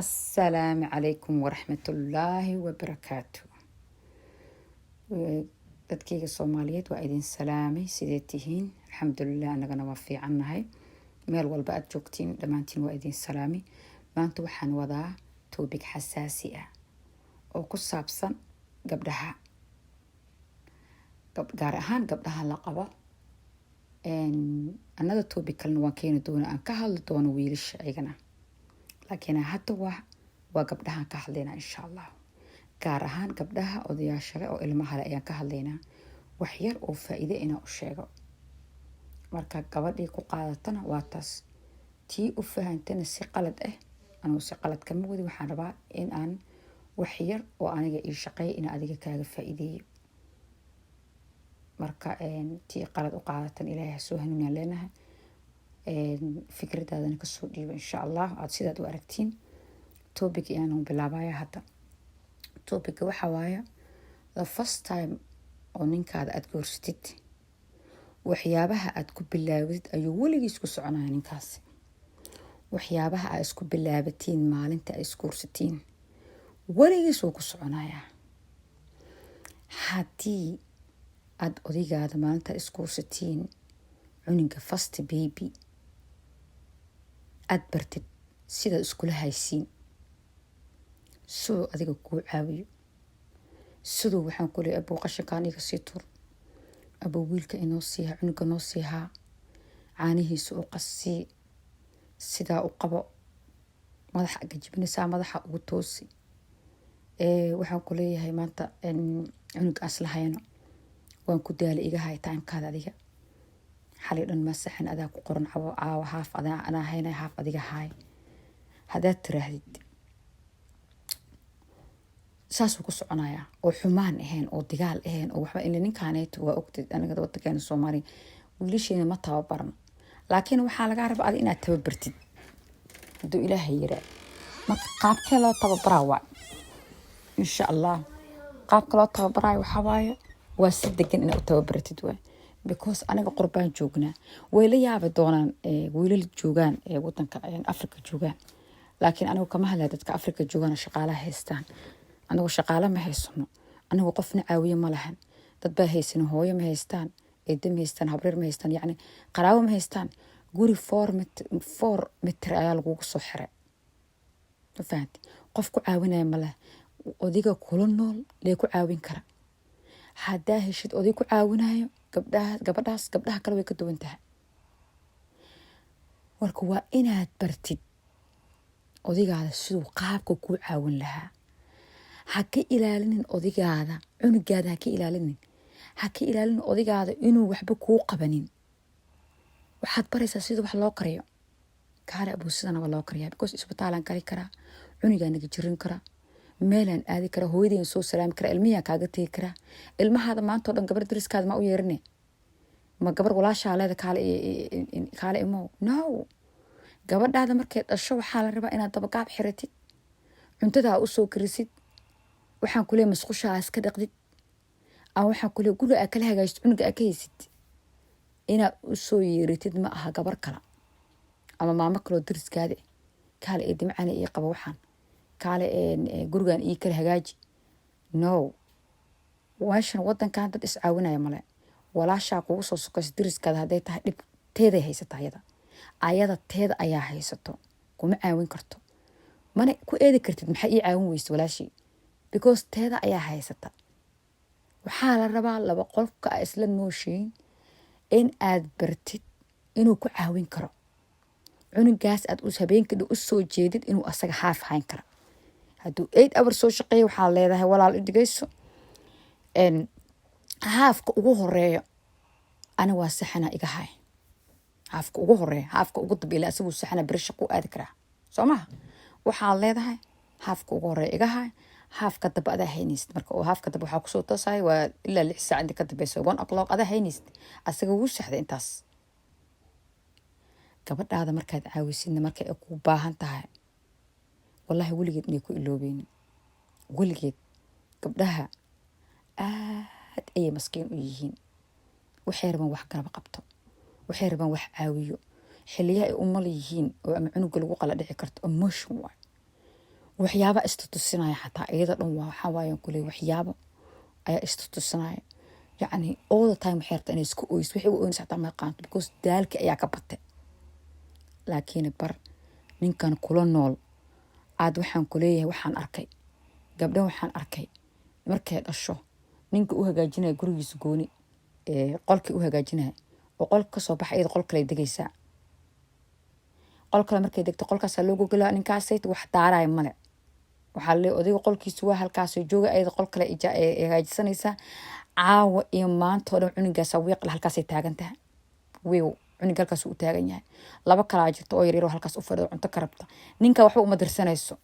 السلام عليكم ورحمة الله وبركاته. dadkayga Soomaaliyeed waa idin salaamay sideed tihiin alxamdulilah anagana waa fiicannahay meel walba aad joogtiin dhammaantiin waa idin salaamay maanta waxaan wadaa topic xasaasi ah oo ku saabsan gabdhaha gaar ahaan gabdhaha la qabo another topic kalena waan keeni doonaa aan ka hadli doono wiilasha ayagana laakiin hadda waa gabdhahan ka hadlaynaa insha allah gaar ahaan gabdhaha odayaasha oo ilmaha leh ayaan ka hadlaynaa wax yar oo faa'iido inaan u sheego marka gabadhii ku qaadatana waa taas tii u fahantana si qalad ah anuu si qalad kama wadi waxaan rabaa in aan wax yar oo aniga ii shaqeeyo in adiga kaaga faa'iideeyo marka tii qalad u qaadatan ilaahay ha soo hanuuniyaan leenahay fikradaadana kasoo dhiibo insha allah aad sidaad u aragtiin topic inaan bilaabaya hadda topic waxa waaye the first time oo ninkaada aad goorsatid waxyaabaha aad ku bilaawid ayuu weligiis ku soconaya ninkaasi waxyaabaha aad isku bilaabatiin maalinta aad isguursatiin weligiis wuu ku soconayaa haddii aad odigaada maalinta isguursatiin cunuga first baby aad bartid sidaad iskula haysiin sidoo adiga kuu caawiyo sidoo waxaan ku leeyahay abuu qashinkaan iga sii tur abuu wiilka inoo siiha cunuga noo siihaa caanihiisa u qasii sidaa u qabo madaxa agajibinaysaa madaxa ugu toosi waxaan ku leeyahay maanta cunuga aslahayno waan ku daali iga hay timekaada adiga xalay dhan masaxan adaa ku qoran caawa haaf anaa haynay haaf adiga haay haddaad tiraahdid saasuu ku soconayaa oo xumaan ahayn oo digaal ahayn oo waxba ila ninkaaneeto waa ogtid aniga waddankeena Soomaaliya wiilasheena ma tababarno laakiin waxaa laga rabaa adi inaad tababartid hadduu ilaahay yiraa marka qaabkee loo tababaraa waa insha allah qaabka loo tababaraa waxaa waaye waa si degan inaad u tababartid waa because aniga qurbaan joognaa way la yaabi doonaan wiilal joogaan waddanka Afrika joogaan laakiin anigu kama hadlaa dadka Afrika joogaan shaqaalaha haystaan anigu shaqaale ma haysano anigu qofna caawiye ma lahan dad baa haysan hooyo ma haystaan eedo ma haystaan habreer ma haystaan yacni qaraabo ma haystaan guri 4 mitir ayaa lagugu soo xiray ma fahanti qof ku caawinaya ma leh odiga kula nool lee ku caawin kara haddaa heshid odig ku caawinayo gabdhaha kale way ka duwan tahay marka waa inaad bartid odigaada siduu qaabka kuu caawin lahaa ha ka ilaalinin odigaada cunugaada ha ka ilaalinin odigaada inuu waxba kuu qabanin waxaad baraysaa sida wax loo kariyo kaale abuu sidana waa loo kariyaa because isbitaalaan kari karaa cunugaa naga jirin karaa meelaan aadi karaa hooyadeen soo salaami karaa ilmiyaa kaaga tegi karaa ilmahaada maanta oo dhan gabar dariskaada ma u yeerine ma gabar walaashaa leeda kaale imo no gabadhaada markay dhasho waxaa la rabaa inaad dabagaab xiratid cuntadaa u soo karisid waxaan ku leeyahay masqushaa iska dhaqdid aan waxaan ku leeyahay guriga aad kala hagaajid cunuga aad ka haysid inaad u soo yeeratid ma aha gabar kale ama maamo kaloo dariskaada kaale ee dimcana ii qaba waxaan kaale gurigan ii kala hagaaji no waashan waddankan dad iscaawinaya male walaashaa kugu soo sokaysa dariskaada hadday tahay dhib teeday haysata ayada teeda ayaa haysato kuma caawin karto mana ku eedi kartid maxay ii caawin weysa walaashii because teeda ayaa haysata waxaa la rabaa laba qolka ay isla nooshiin in aad bartid inuu ku caawin karo cunugaas aad habeenkii u soo jeedid inuu asaga haaf hayn karo hadduu 8 hours soo shaqeeyo waxaa leedahay walaal dhigayso haafka ugu horeeyo ana waa saxana iga hay haafka ugu horeeyo haafka ugu dambeeya asagoo saxana birsha ku aadi karaa soo ma waxaa leedahay haafka ugu horeeyo iga hay haafka daba adaa haynaysid marka oo haafka daba waxaa kusoo toosahay waa ilaa 6 saac inta ka dambayso 1 o'clock adaa haynaysid asaga wuu saxday intaas gabadhaada markaad caawisidna markay ku baahan tahay wallahi weligeed inay ku iloobeen weligeed gabdhaha aad ayay maskiin u yihiin waxay rabaan wax garab qabto waxay rabaan wax caawiyo xilliyaha ay umal yihiin oo ama cunuga lagu qala dhici karto emotion waay waxyaaba istutusinaya xataa iyada dhan waa waxaa waayan kuley waxyaabo ayaa istutusinaya yacni all the time waxay rabtaa inay isku oyso waxay u oynaysa xataa ma qaanto because daalki ayaa ka batay laakiin bar ninkan kula nool aad waxaan ku leeyahay waxaan arkay gabdhan waxaan arkay markay dhasho ninka u hagaajinaya gurigiisa gooni qolkii u hagaajinaya oo qolka kasoo baxa iyada qol kale degaysaa qol kale markay degto qolkaasaa loo gogolaa ninkaasayt wax daaraya male waxaa le odayga qolkiisa waa halkaasoo jooga iyada qol kale hagaajisanaysaa caawa iyo maanta oo dhan cunigaasa wiiqla halkaasay taagan tahay wiiw cuniga halkaas u taagan yahay laba kalaa jirto oo yaryar oo halkaas u fadhido cunto ka rabta ninka waxba uma dirsanayso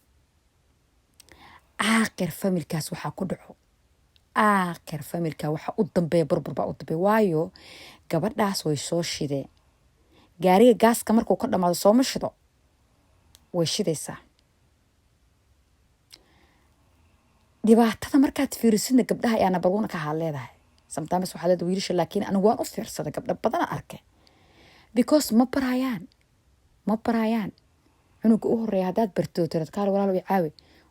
aakhir familkaas waxaa ku dhaco aakhir familka waxa u dambeeya burbur baa u dambeeya waayo gabadhaas way soo shideen gaariga gaaska markuu ka dhamaado sooma shido way shidaysaa dhibaatada markaad fiirisidna gabdhaha ayaa number one ka ahaa leedahay sometimes waxaa leedahay wiilasha laakiin anigu waan u fiirsaday gabdha badan arkay because ma barayaan cunuga u horeeya haddaad bartoo tirad kaal walaal way caawi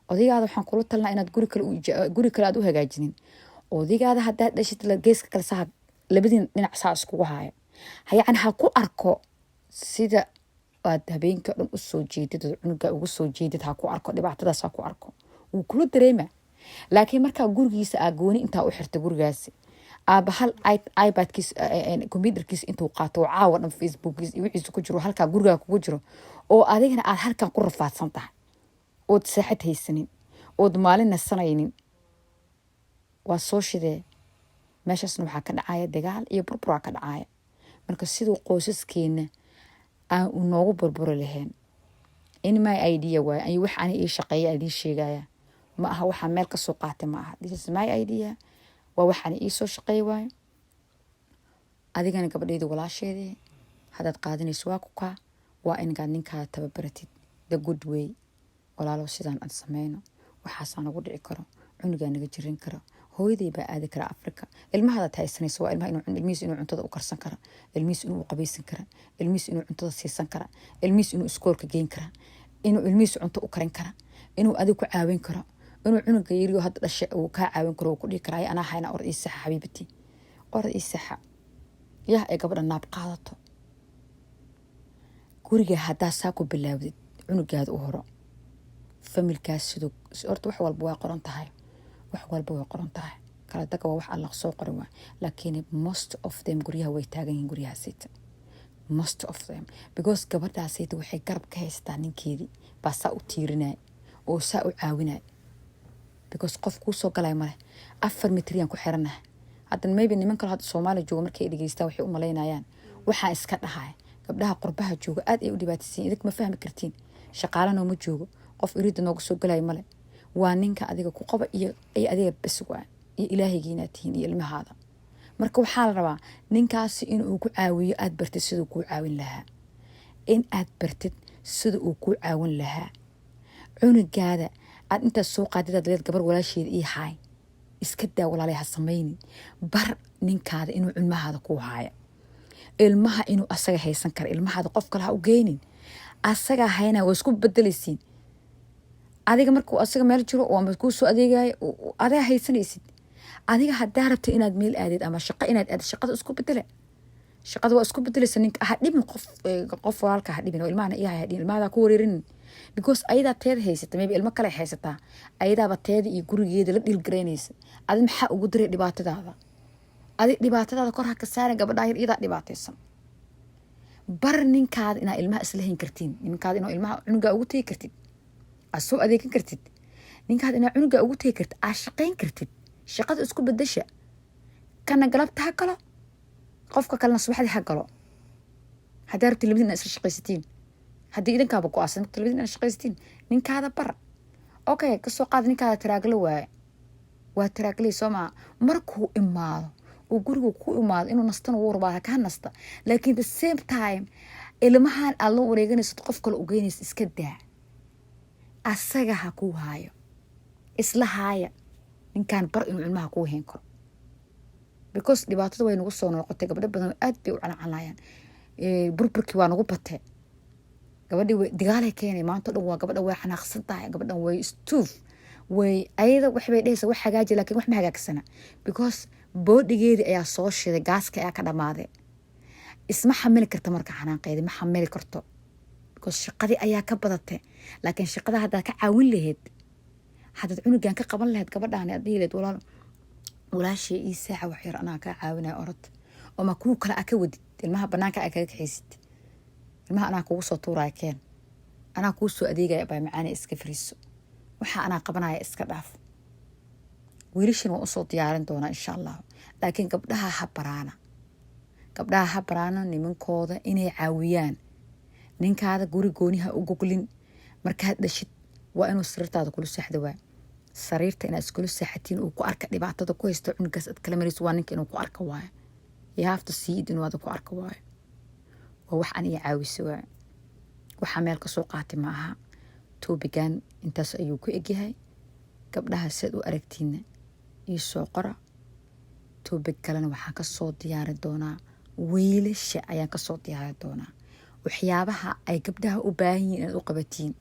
odaygaada waxaan kula talnaa inaad guri kale aad u hagaajinin odaygaada haddaad dhashid geeska kale saa labadiin dhinac saa iskugu haaya yacni ha ku arko sida aad habeenkii oo dhan u soo jeedid oo cunuga ugu soo jeedid ha ku arko dhibaatadaas ha ku arko wuu kula dareema laakiin markaa gurigiisa aa gooni intaa u xirta gurigaasi aaba hal ipadkiis computerkiisa intuu qaato oo caawa dhan facebookiis iyo wixiisa ku jiro halkaa gurigaa kugu jiro oo adigana aad halkan ku rafaadsan tahay ood saaxad haysanin ood maalin nasanaynin waa soo shidee meeshaasna waxaa ka dhacaya dagaal iyo burburaa ka dhacaya marka siduu qoysaskeena aan noogu burburi lahayn in my idea waay ay wax ani ii shaqeeya idiin sheegaya ma aha waxaa meel ka soo qaatay ma aha this is my idea waa waxaan ii soo shaqeey waayo adigana gabadhayda walaasheedii haddaad qaadanayso waa ku kaa waa inaad ninkaada tababaratid the good way walaalow sidaan aan sameyno waxaasaa nagu dhici karo cunugaa naga jirin karo hooyaday baa aadi kara Afrika ilmahaada haysanayso waa ilmihiis inuu cuntada u karsan kara ilmihiis inuu qabaysan kara ilmihiis inuu cuntada siisan kara ilmihiis inuu iskoolka geyn kara inuu ilmihiis cunto u karin kara inuu adiga ku caawin karo inuu cunuga yariyo hadda dhashay uu ka caawin karo ku dhigi karaa anaa hayna or isaxa xabiibti or isaxa ay gabadha naab qaadato guriga haddaa saa ku bilaawdid cunugaada u horo familkaas sidoo horta wax walba way qoran tahay kala daga waa wax alla soo qoran waa laakiin most of them guryaha way taagan yihiin guryahaasita most of them because gabadhaasita waxay garab ka haystaa ninkeedii baa saa u tiirinay oo saa u caawinay because qof kuu soo galay male 4 mitriyaan ku xiranahay hadda maybe niman kale hadda Soomaali jooga markay dhageystaan waxay u maleynayaan waxaa iska dhahay gabdhaha qurbaha jooga aad ay u dhibaataysan idink ma fahmi kartiin shaqaalana ma joogo qof iriid noogu soo galay male waa ninka adiga ku qaba iyo adiga bas waa iyo ilaahigiina tiin iyo ilmahaada marka waxaa la rabaa ninkaasi inuu ku caawiyo aad bartid sidoo ku caawin lahaa in aad bartid sidoo uu ku caawin lahaa cunugaada aad inta soo qaadid leed gabar walaasheed ii haay iska daa walaalay ha sameeynin bar ninkaada inuu ilmahaada ku haaya ilmaha inuu asaga haysan karo ilmahaada qof kale ha u geynin asaga hayna waa isku bedelaysiin adiga markuu asaga meel jiro oo ama ku soo adeegay adiga haysanaysid adiga hadaa rabto inaad meel aadid ama shaqo inaad aad shaqada isku bedela shaqada waa isku bedelaysa ninka ha dhibin qof walaalka ha dhibin oo ilmaha ii hay ilmaha ku wareerin because ayada teed haysata maybe ilmo kale haysata ayadaaba teed iyo gurigeeda la dhil gareynaysa adi maxaa ugu diray dhibaatadaada kor ha ka saaran gabadha yar ida dhibaataysan bar ninkaada inaa ilmaha isla hayn kartiin ninkaada inaa ilmaha cunuga ugu tagi kartid asoo adeegan kartid ninkaada inaa cunuga ugu tagi kartid aa shaqayn kartid shaqada isku bedesha kana galabta ha galo qofka kalena subaxdii ha galo hadaa rabti labadiina isla shaqaysatiin haddii idinkaaba go-aasan labadiina isla shaqaysatiin ninkaada bar okay kasoo qaad ninkaada taraagalo waaye waa taraaglay soomaa markuu imaado oo guriga ku imaado inuu nastana uu rabaa ka nasta laakiin the same time ilmahan aad loo wareeganayso qof kale u geynayso iska daa asaga ha ku haayo isla haaya ninkan bar inuu ilmaha ku heen karo because dhibaatada way nagu soo noqotay gabdho badan aad bay u calaacalayaan burburkii waa nagu batay gabadhii way dagaalay keenay maanta dhan waa gabadhan way xanaaqsan tahay gabadhan way stuuf way ayada waxbay dhehaysa wax hagaaji laakiin wax ma hagaagsana because boodhigeedii ayaa soo shiday gaaska ayaa ka dhammaaday isma xamili karta marka xanaaqeedii ma xamili karto because shaqadii ayaa ka badatay laakiin shaqada haddaad ka caawin lahayd haddaad cunugan ka qaban lahayd gabadhaan aad dhihi lahayd walaashay ii saaca wax yar anaa kaa caawinaya orod oo ma kuwa kale aa ka wadid ilmaha banaanka aa kaga kaxaysid ilmaha anaa kugu soo tuuraya keen anaa kuu soo adeegaya baa macaana iska fariiso waxa anaa qabanaya iska dhaaf wiilashin waan usoo diyaarin doonaa insha allah laakiin gabdhaha ha baraana nimankooda inay caawiyaan ninkaada guri gooniha u goglin markaad dhashid waa inuu sariirtaada kula seexda waay sariirta inaad iskula seexatiin uu ku arka dhibaatada ku haysto cunugaas aad kala marayso waa ninka inuu ku arka waayo you have to see it inuu aada ku arka waayo waa wax an iyo caawisa waayo waxaa meel ka soo qaatay ma aha toobigan intaas ayuu ku egyahay gabdhaha siad u aragtiina ii soo qora toobig kalena waxaan ka soo diyaarin doonaa wiilasha ayaan ka soo diyaarin doonaa waxyaabaha ay gabdhaha u baahan yihiin inaad u qabatiin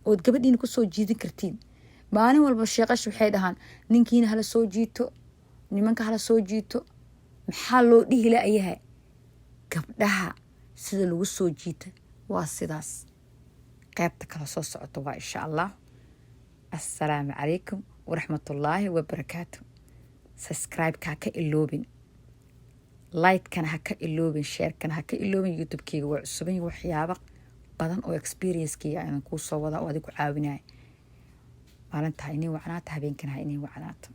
ood gabadhiina ku soo jiidin kartiin maalin walba sheeqash waxay dhahaan ninkiina hala soo jiito nimanka hala soo jiito maxaa loo dhihi la'yahay gabdhaha sida lagu soo jiita waa sidaas qaybta kala soo socota waa insha allah assalaamu calaykum waraxmatullaahi wabarakaatu subscribe-ka ha ka iloobin like-kana ha ka iloobin share-kana ha ka iloobin youtube-keyga waa cusuban waxyaabo badan oo experience-keyga aan kuu soo wadaa oo adigu caawinaya maalintaa inay wacnaata habeenkana ha inay wacnaato